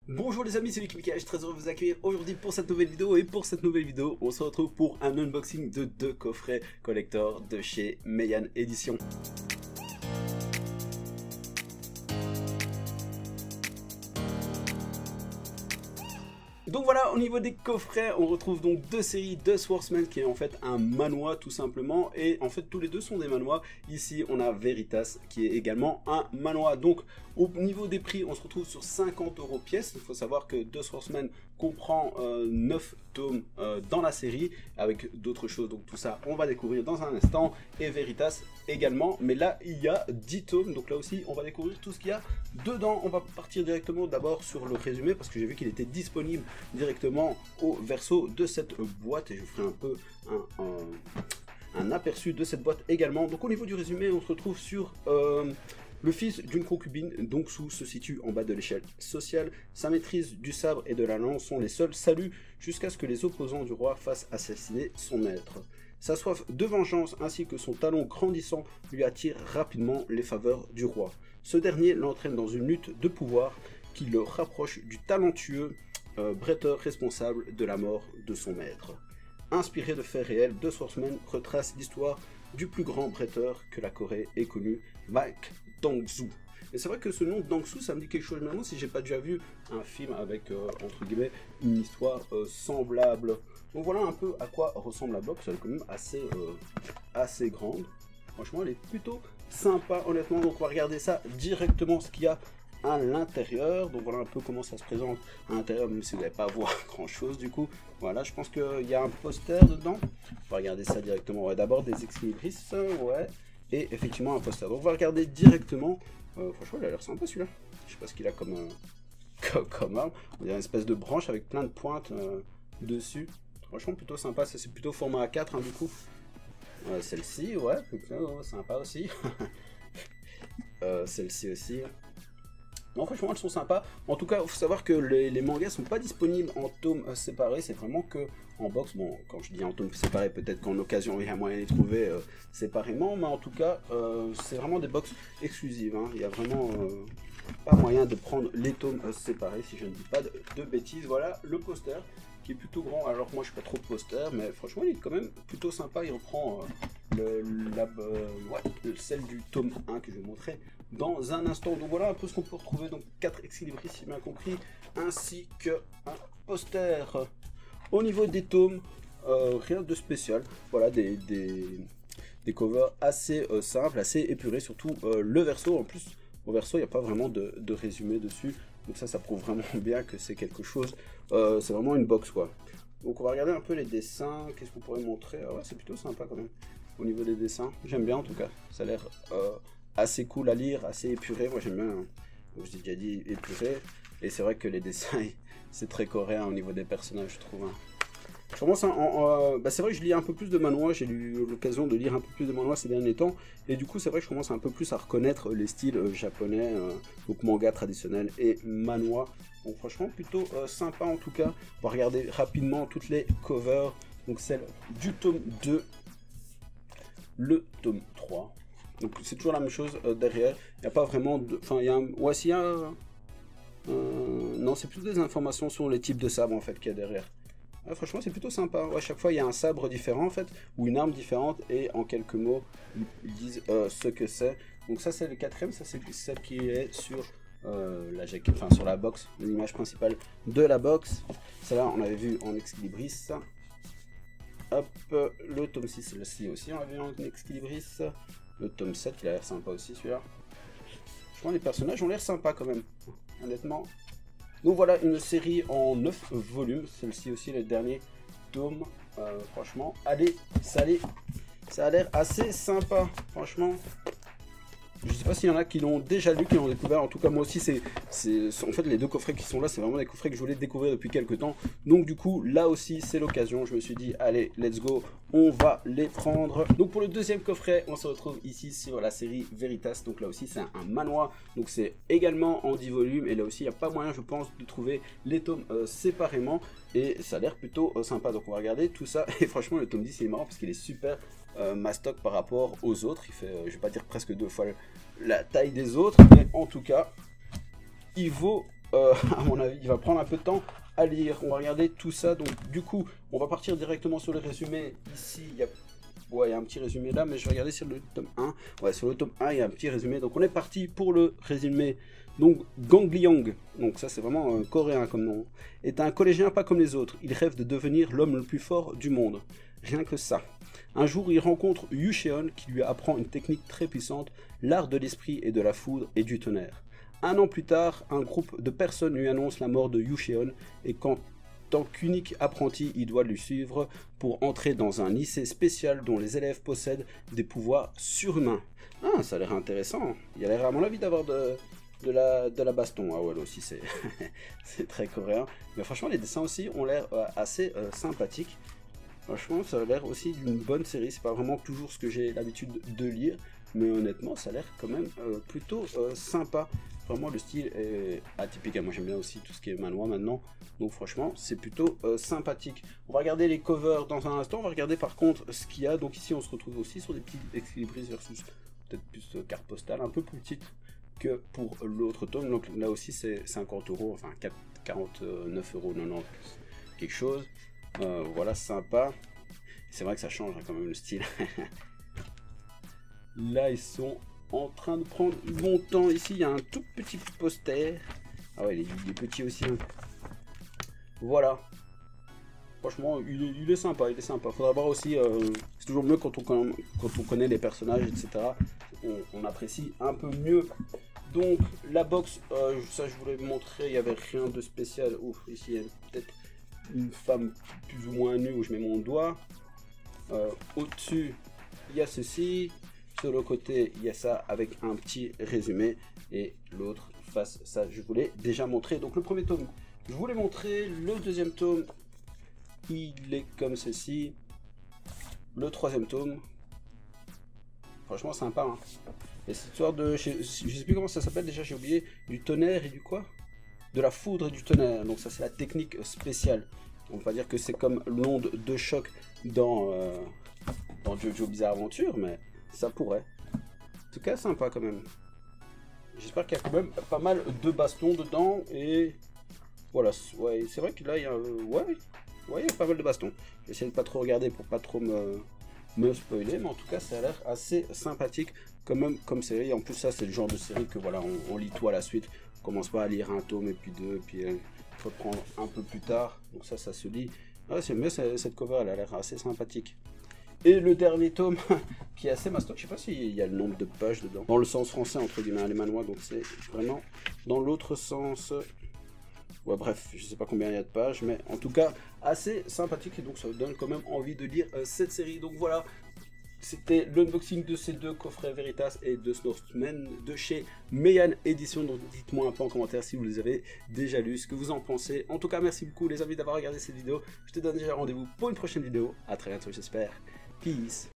Bonjour les amis, c'est Luc Mika, je suis très heureux de vous accueillir aujourd'hui pour cette nouvelle vidéo. Et pour cette nouvelle vidéo, on se retrouve pour un unboxing de 2 coffrets collector de chez Meian Edition. Donc voilà, au niveau des coffrets, on retrouve donc 2 séries de Swordsman qui est en fait un manoir tout simplement. Et en fait tous les deux sont des manoirs. Ici on a Veritas qui est également un manoir. Donc au niveau des prix, on se retrouve sur 50 € pièce. Il faut savoir que The Swordsman comprend 9 tomes dans la série avec d'autres choses. Donc tout ça on va découvrir dans un instant. Et Veritas également. Mais là il y a 10 tomes. Donc là aussi on va découvrir tout ce qu'il y a dedans. On va partir directement d'abord sur le résumé parce que j'ai vu qu'il était disponible directement au verso de cette boîte. Et je ferai un peu un aperçu de cette boîte également. Donc au niveau du résumé, on se retrouve sur... le fils d'une concubine, Dongsu, se situe en bas de l'échelle sociale. Sa maîtrise du sabre et de la lance sont les seuls saluts jusqu'à ce que les opposants du roi fassent assassiner son maître. Sa soif de vengeance ainsi que son talent grandissant lui attirent rapidement les faveurs du roi. Ce dernier l'entraîne dans une lutte de pouvoir qui le rapproche du talentueux bretteur responsable de la mort de son maître. Inspiré de faits réels, The Swordsman retrace l'histoire du plus grand bretteur que la Corée ait connu, Baek Dong-soo. Et c'est vrai que ce nom Dong-soo, ça me dit quelque chose. Je me demande si j'ai pas déjà vu un film avec, entre guillemets, une histoire semblable. Donc voilà un peu à quoi ressemble la box. Elle est quand même assez grande. Franchement, elle est plutôt sympa, honnêtement. Donc on va regarder ça directement, ce qu'il y a à l'intérieur. Donc voilà un peu comment ça se présente à l'intérieur, même si vous n'allez pas voir grand chose du coup. Voilà, je pense qu'il y a un poster dedans. On va regarder ça directement. Ouais, d'abord des ex-libris, ouais, et effectivement un poster. Donc on va regarder directement. Franchement, il a l'air sympa celui-là. Je sais pas ce qu'il a comme arme. On dirait une espèce de branche avec plein de pointes dessus. Franchement, plutôt sympa. Ça, c'est plutôt format A4 hein, du coup. Celle-ci, ouais, plutôt sympa aussi. Celle-ci aussi. Non, franchement, elles sont sympas. En tout cas, il faut savoir que les mangas sont pas disponibles en tomes séparés. C'est vraiment que en box. Bon, quand je dis en tomes séparés, peut-être qu'en occasion, il y a moyen de les trouver séparément. Mais en tout cas, c'est vraiment des box exclusives. Hein. Il n'y a vraiment pas moyen de prendre les tomes séparés, si je ne dis pas de bêtises. Voilà le poster qui est plutôt grand. Alors moi, je suis pas trop poster, mais franchement, il est quand même plutôt sympa. Il reprend celle du tome 1 que je vais vous montrer dans un instant. Donc voilà un peu ce qu'on peut retrouver. Donc 4 ex-libris si bien compris, ainsi qu'un poster. Au niveau des tomes, rien de spécial. Voilà des covers assez simples, assez épurés, surtout le verso. En plus, au verso, il n'y a pas vraiment de résumé dessus. Donc ça prouve vraiment bien que c'est quelque chose. C'est vraiment une box quoi. Donc on va regarder un peu les dessins. Qu'est-ce qu'on pourrait montrer? Ouais, c'est plutôt sympa quand même. Au niveau des dessins, j'aime bien en tout cas. Ça a l'air assez cool à lire, assez épuré. Moi j'aime bien. Hein. Je vous ai déjà dit épuré. Et c'est vrai que les dessins, c'est très coréen au niveau des personnages, je trouve. Hein. Je commence c'est vrai que je lis un peu plus de manhwa, j'ai eu l'occasion de lire un peu plus de manhwa ces derniers temps, et du coup c'est vrai que je commence un peu plus à reconnaître les styles japonais, donc manga traditionnel et manhwa. Donc franchement plutôt sympa en tout cas. On va regarder rapidement toutes les covers, donc celle du tome 2, le tome 3. Donc c'est toujours la même chose derrière, il n'y a pas vraiment de... Enfin il y a un... Ouais s'il y a... non c'est plutôt des informations sur les types de sabres en fait qu'il y a derrière. Ah, franchement c'est plutôt sympa, à chaque fois il y a un sabre différent en fait, ou une arme différente, et en quelques mots ils disent ce que c'est. Donc ça c'est le quatrième, ça c'est celle qui est sur la jaquette, enfin sur la box, l'image principale de la box. Celle-là on avait vu en ex-libris. Hop, le tome 6, celle-ci aussi on l'avait vu en ex-libris. Le tome 7 il a l'air sympa aussi celui-là. Franchement les personnages ont l'air sympas quand même, honnêtement. Donc voilà une série en 9 volumes, celle-ci aussi le dernier tome, franchement, allez, ça a l'air assez sympa, franchement. Je sais pas s'il y en a qui l'ont déjà lu, qui l'ont découvert, en tout cas moi aussi c'est en fait les 2 coffrets qui sont là, c'est vraiment des coffrets que je voulais découvrir depuis quelques temps. Donc du coup là aussi c'est l'occasion, je me suis dit allez let's go, on va les prendre. Donc pour le deuxième coffret, on se retrouve ici sur la série Veritas, donc là aussi c'est un manoir, donc c'est également en 10 volumes, et là aussi il n'y a pas moyen je pense de trouver les tomes séparément, et ça a l'air plutôt sympa. Donc on va regarder tout ça, et franchement le tome 10 il est marrant parce qu'il est super mastoc par rapport aux autres, il fait je vais pas dire presque 2 fois la taille des autres, mais en tout cas il vaut à mon avis, il va prendre un peu de temps à lire. On va regarder tout ça. Donc, du coup, on va partir directement sur le résumé. Ici, il y a ouais, il y a un petit résumé là, mais je vais regarder sur le tome 1. Ouais, sur le tome 1, il y a un petit résumé. Donc, on est parti pour le résumé. Donc, Gang Liang, donc ça c'est vraiment coréen comme nom, est un collégien pas comme les autres. Il rêve de devenir l'homme le plus fort du monde. Rien que ça. Un jour, il rencontre Yu Cheon qui lui apprend une technique très puissante, l'art de l'esprit et de la foudre et du tonnerre. Un an plus tard, un groupe de personnes lui annonce la mort de Yu Cheon et qu'en tant qu'unique apprenti, il doit lui suivre pour entrer dans un lycée spécial dont les élèves possèdent des pouvoirs surhumains. Ah, ça a l'air intéressant. Il a l'air à mon avis d'avoir de la baston. Ah ouais, là aussi c'est c'est très coréen. Mais franchement, les dessins aussi ont l'air assez sympathiques. Franchement, ça a l'air aussi d'une bonne série. C'est pas vraiment toujours ce que j'ai l'habitude de lire, mais honnêtement, ça a l'air quand même plutôt sympa. Vraiment, le style est atypique. Moi, j'aime bien aussi tout ce qui est manhwa maintenant. Donc, franchement, c'est plutôt sympathique. On va regarder les covers dans un instant. On va regarder par contre ce qu'il y a. Donc, ici, on se retrouve aussi sur des petits Exlibris versus peut-être plus carte postale, un peu plus petite que pour l'autre tome. Donc, là aussi, c'est 50 €, enfin 49,90 €, quelque chose. Voilà, sympa. C'est vrai que ça change quand même le style. Là, ils sont en train de prendre bon temps. Ici, il y a un tout petit poster. Ah ouais, il est petit aussi. Hein. Voilà. Franchement, il est sympa, il est sympa. Faudra voir aussi, c'est toujours mieux quand on connaît les personnages, etc. On apprécie un peu mieux. Donc, la box, ça je voulais vous montrer, il n'y avait rien de spécial. Ouf, ici, il y a peut-être une femme plus ou moins nue où je mets mon doigt. Au-dessus, il y a ceci. Sur le côté, il y a ça avec un petit résumé. Et l'autre face, ça, je vous l'ai déjà montré. Donc, le premier tome, je vous l'ai montré. Le deuxième tome, il est comme ceci. Le troisième tome, franchement, sympa. Hein. Et cette histoire de. Je sais plus comment ça s'appelle déjà, j'ai oublié. Du tonnerre et du quoi? De la foudre et du tonnerre. Donc, ça, c'est la technique spéciale. On va dire que c'est comme l'onde de choc dans JoJo Bizarre Adventure, mais ça pourrait. En tout cas, sympa quand même. J'espère qu'il y a quand même pas mal de bastons dedans. Et voilà, ouais, c'est vrai que là, il y a, ouais, il y a pas mal de bastons. Je vais essayer de pas trop regarder pour pas trop me spoiler, mais en tout cas, ça a l'air assez sympathique quand même comme série. En plus, ça, c'est le genre de série que voilà, on lit tout à la suite. On commence pas à lire un tome et puis deux, et puis reprendre un peu plus tard. Donc ça se lit. Ouais, c'est mieux, cette cover, elle a l'air assez sympathique. Et le dernier tome, qui est assez mastoc, je sais pas s'il y a le nombre de pages dedans, dans le sens français entre guillemets, les manhwa, donc c'est vraiment dans l'autre sens. Ouais, bref, je sais pas combien il y a de pages, mais en tout cas assez sympathique, et donc ça donne quand même envie de lire cette série. Donc voilà, c'était l'unboxing de ces deux coffrets Veritas et de Snowman de chez Meian Edition. Donc dites-moi un peu en commentaire si vous les avez déjà lus, ce que vous en pensez. En tout cas, merci beaucoup les amis d'avoir regardé cette vidéo. Je te donne déjà rendez-vous pour une prochaine vidéo. À très bientôt, j'espère. Peace.